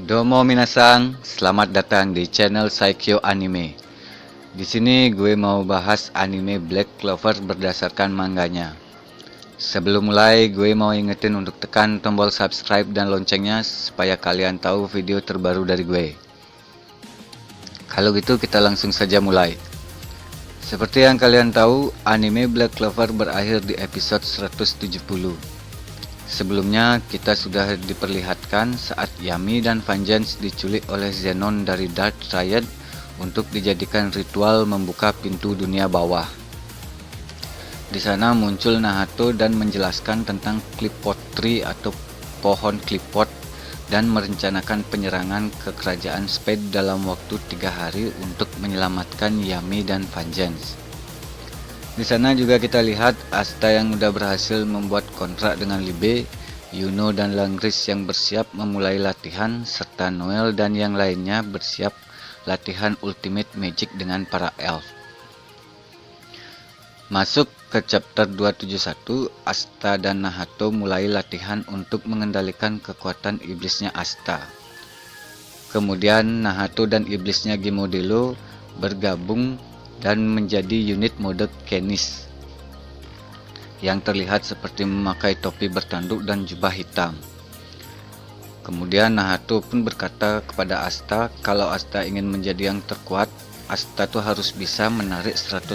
Domo minasan, selamat datang di channel Saikyo Anime. Di sini gue mau bahas anime Black Clover berdasarkan manganya. Sebelum mulai, gue mau ingetin untuk tekan tombol subscribe dan loncengnya supaya kalian tahu video terbaru dari gue. Kalau gitu kita langsung saja mulai. Seperti yang kalian tahu, anime Black Clover berakhir di episode 170. Sebelumnya kita sudah diperlihatkan saat Yami dan Vengeance diculik oleh Zenon dari Dark Triad untuk dijadikan ritual membuka pintu dunia bawah. Di sana muncul Nahato dan menjelaskan tentang Clipot Tree atau pohon Clipot dan merencanakan penyerangan ke kerajaan Spade dalam waktu 3 hari untuk menyelamatkan Yami dan Vengeance. Di sana juga kita lihat Asta yang udah berhasil membuat kontrak dengan Libe, Yuno dan Langris yang bersiap memulai latihan, serta Noel dan yang lainnya bersiap latihan Ultimate Magic dengan para elf. Masuk ke chapter 271, Asta dan Nahato mulai latihan untuk mengendalikan kekuatan iblisnya Asta. Kemudian Nahato dan iblisnya Gimodelo bergabung dan menjadi unit mode Kenis yang terlihat seperti memakai topi bertanduk dan jubah hitam. Kemudian Nahato pun berkata kepada Asta kalau Asta ingin menjadi yang terkuat, Asta tuh harus bisa menarik 100%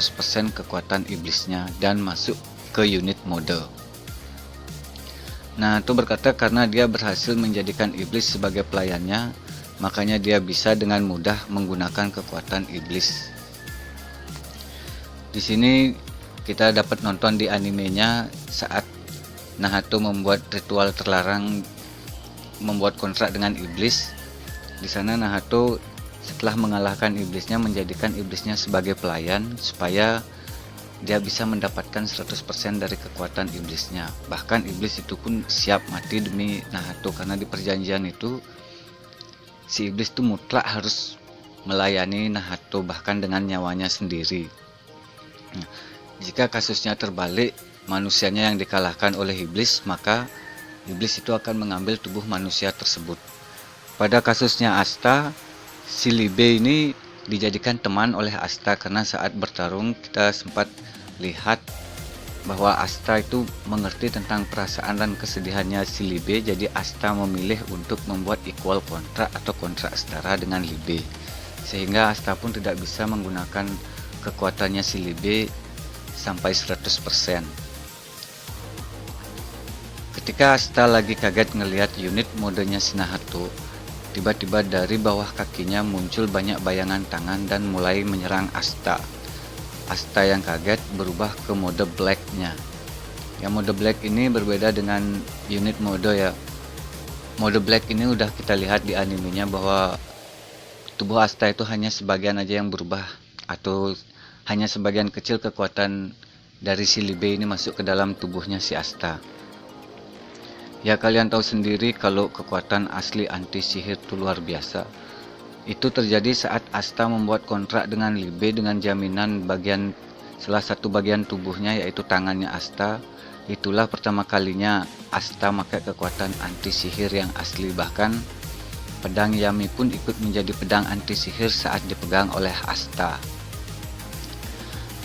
kekuatan iblisnya dan masuk ke unit mode. Nahato berkata karena dia berhasil menjadikan iblis sebagai pelayannya, makanya dia bisa dengan mudah menggunakan kekuatan iblis. Di sini kita dapat nonton di animenya saat Nahato membuat ritual terlarang, membuat kontrak dengan iblis. Di sana Nahato setelah mengalahkan iblisnya menjadikan iblisnya sebagai pelayan supaya dia bisa mendapatkan 100% dari kekuatan iblisnya. Bahkan iblis itu pun siap mati demi Nahato karena di perjanjian itu si iblis itu mutlak harus melayani Nahato bahkan dengan nyawanya sendiri. Jika kasusnya terbalik, manusianya yang dikalahkan oleh iblis, maka iblis itu akan mengambil tubuh manusia tersebut. Pada kasusnya Asta, si Libe ini dijadikan teman oleh Asta karena saat bertarung kita sempat lihat bahwa Asta itu mengerti tentang perasaan dan kesedihannya si Libe, jadi Asta memilih untuk membuat equal kontrak atau kontrak setara dengan Libe, sehingga Asta pun tidak bisa menggunakan kekuatannya si Libe sampai 100%. Ketika Asta lagi kaget ngelihat unit modenya si Nahato, tiba-tiba dari bawah kakinya muncul banyak bayangan tangan dan mulai menyerang Asta. Asta yang kaget berubah ke mode black-nya. Yang mode black ini berbeda dengan unit mode ya. Mode black ini udah kita lihat di animenya bahwa tubuh Asta itu hanya sebagian aja yang berubah, atau hanya sebagian kecil kekuatan dari si Libe ini masuk ke dalam tubuhnya si Asta. Ya kalian tahu sendiri kalau kekuatan asli anti sihir itu luar biasa. Itu terjadi saat Asta membuat kontrak dengan Libe dengan jaminan salah satu bagian tubuhnya yaitu tangannya Asta. Itulah pertama kalinya Asta pakai kekuatan anti sihir yang asli, bahkan pedang Yami pun ikut menjadi pedang anti sihir saat dipegang oleh Asta.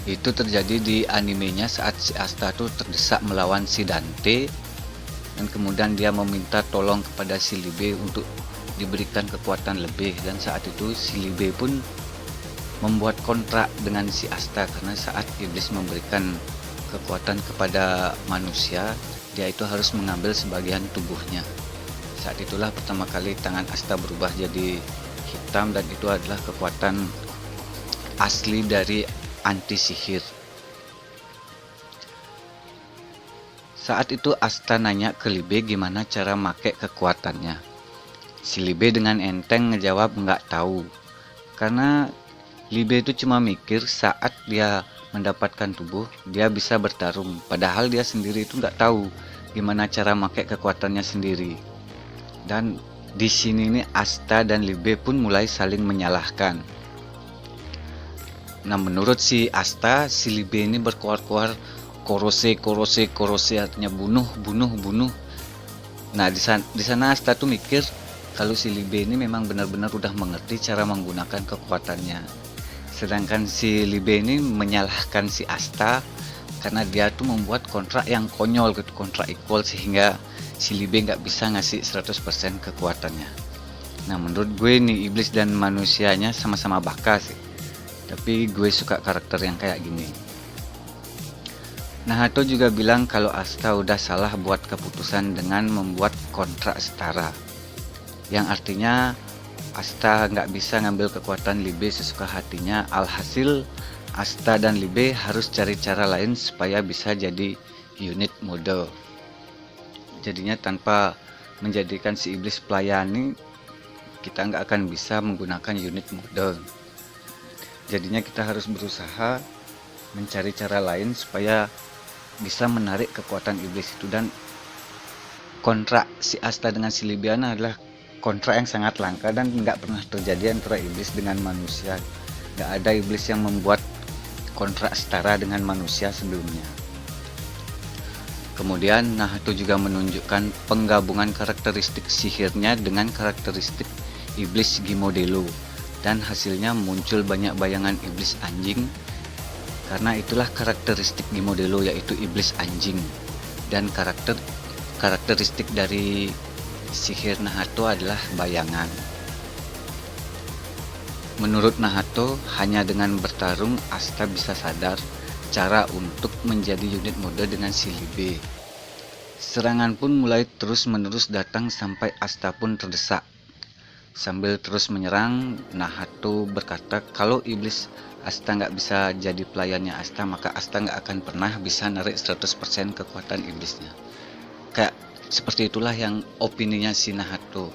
Itu terjadi di animenya saat si Asta tuh terdesak melawan si Dante dan kemudian dia meminta tolong kepada si Libe untuk diberikan kekuatan lebih, dan saat itu si Libe pun membuat kontrak dengan si Asta karena saat iblis memberikan kekuatan kepada manusia, dia itu harus mengambil sebagian tubuhnya. Saat itulah pertama kali tangan Asta berubah jadi hitam dan itu adalah kekuatan asli dari anti sihir. Saat itu Asta nanya ke Libe gimana cara make kekuatannya. Si Libe dengan enteng ngejawab nggak tahu, karena Libe itu cuma mikir saat dia mendapatkan tubuh dia bisa bertarung, padahal dia sendiri itu nggak tahu gimana cara make kekuatannya sendiri. Dan di sini nih Asta dan Libe pun mulai saling menyalahkan. Nah menurut si Asta, si Libe ini berkoar-koar korose artinya bunuh. Nah di sana Asta tuh mikir kalau si Libe ini memang benar-benar udah mengerti cara menggunakan kekuatannya. Sedangkan si Libe ini menyalahkan si Asta karena dia tuh membuat kontrak yang konyol gitu, kontrak equal, sehingga si Libe nggak bisa ngasih 100% kekuatannya. Nah, menurut gue nih iblis dan manusianya sama-sama baka sih, tapi gue suka karakter yang kayak gini. Nahato juga bilang kalau Asta udah salah buat keputusan dengan membuat kontrak setara, yang artinya Asta nggak bisa ngambil kekuatan Libe sesuka hatinya. Alhasil Asta dan Libe harus cari cara lain supaya bisa jadi unit mode. Jadinya tanpa menjadikan si iblis pelayani, kita nggak akan bisa menggunakan unit mode. Jadinya kita harus berusaha mencari cara lain supaya bisa menarik kekuatan iblis itu. Dan kontrak si Asta dengan si Libiana adalah kontrak yang sangat langka dan nggak pernah terjadi antara iblis dengan manusia. Nggak ada iblis yang membuat kontrak setara dengan manusia sebelumnya. Kemudian Nahato juga menunjukkan penggabungan karakteristik sihirnya dengan karakteristik iblis Gimodelo, dan hasilnya muncul banyak bayangan iblis anjing. Karena itulah karakteristik Gimodelo, yaitu iblis anjing. Dan karakteristik dari sihir Nahato adalah bayangan. Menurut Nahato, hanya dengan bertarung Asta bisa sadar cara untuk menjadi unit mode dengan si Libe. Serangan pun mulai terus-menerus datang sampai Asta pun terdesak. Sambil terus menyerang, Nahato berkata kalau iblis Asta nggak bisa jadi pelayannya Asta, maka Asta nggak akan pernah bisa narik 100% kekuatan iblisnya. Kayak seperti itulah yang opininya si Nahato.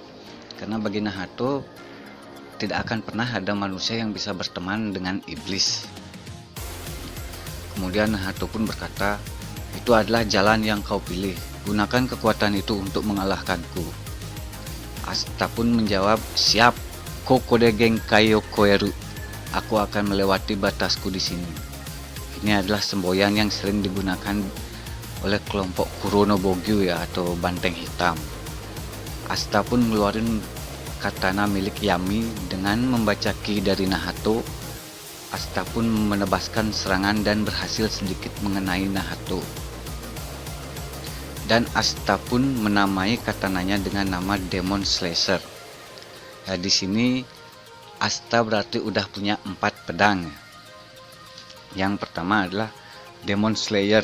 Karena bagi Nahato tidak akan pernah ada manusia yang bisa berteman dengan iblis. Kemudian Nahato pun berkata, itu adalah jalan yang kau pilih. Gunakan kekuatan itu untuk mengalahkanku. Asta pun menjawab, siap. Kokode Genkai yo Koeru. Aku akan melewati batasku di sini. Ini adalah semboyan yang sering digunakan oleh kelompok Kurono Bogyu ya, atau banteng hitam. Asta pun ngeluarin katana milik Yami. Dengan membaca ki dari Nahato, Asta pun menebaskan serangan dan berhasil sedikit mengenai Nahato. Dan Asta pun menamai katananya dengan nama Demon Slasher. Ya, di sini Asta berarti udah punya 4 pedang. Yang pertama adalah Demon Slayer.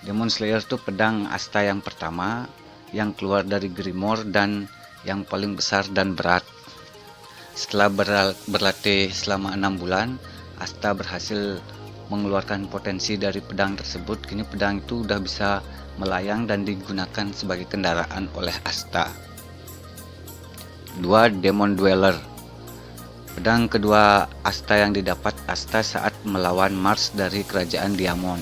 Demon Slayer itu pedang Asta yang pertama, yang keluar dari Grimoire dan yang paling besar dan berat. Setelah berlatih selama 6 bulan, Asta berhasil mengeluarkan potensi dari pedang tersebut. Kini pedang itu udah bisa melayang dan digunakan sebagai kendaraan oleh Asta. 2. Demon Dweller. Pedang kedua Asta yang didapat Asta saat melawan Mars dari kerajaan Diamond.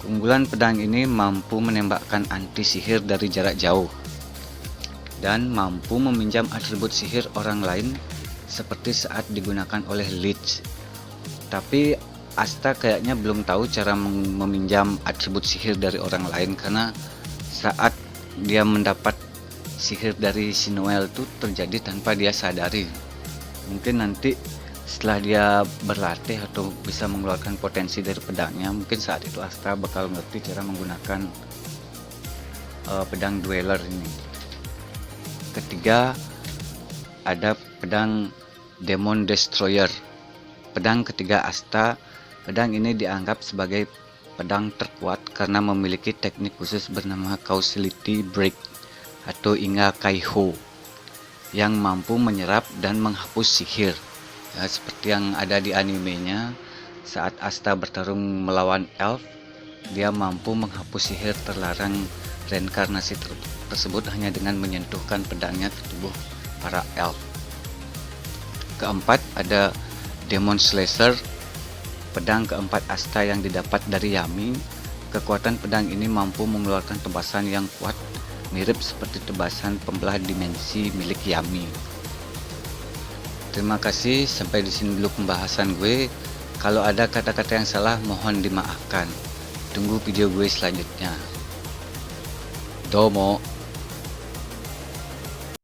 Keunggulan pedang ini mampu menembakkan anti sihir dari jarak jauh dan mampu meminjam atribut sihir orang lain seperti saat digunakan oleh Lich. Tapi Asta kayaknya belum tahu cara meminjam atribut sihir dari orang lain, karena saat dia mendapat sihir dari si Noel itu terjadi tanpa dia sadari. Mungkin nanti setelah dia berlatih atau bisa mengeluarkan potensi dari pedangnya, mungkin saat itu Asta bakal ngerti cara menggunakan pedang Dweller ini. Ketiga, ada pedang Demon Destroyer. Pedang ketiga Asta. Pedang ini dianggap sebagai pedang terkuat karena memiliki teknik khusus bernama Causality Break atau Inga Kaiho yang mampu menyerap dan menghapus sihir. Ya, seperti yang ada di animenya, saat Asta bertarung melawan elf, dia mampu menghapus sihir terlarang reinkarnasi tersebut hanya dengan menyentuhkan pedangnya ke tubuh para elf. Keempat, ada Demon Slasher. Pedang keempat Asta yang didapat dari Yami. Kekuatan pedang ini mampu mengeluarkan tebasan yang kuat, mirip seperti tebasan pembelah dimensi milik Yami. Terima kasih, sampai di sini dulu pembahasan gue. Kalau ada kata-kata yang salah mohon dimaafkan. Tunggu video gue selanjutnya. Domo.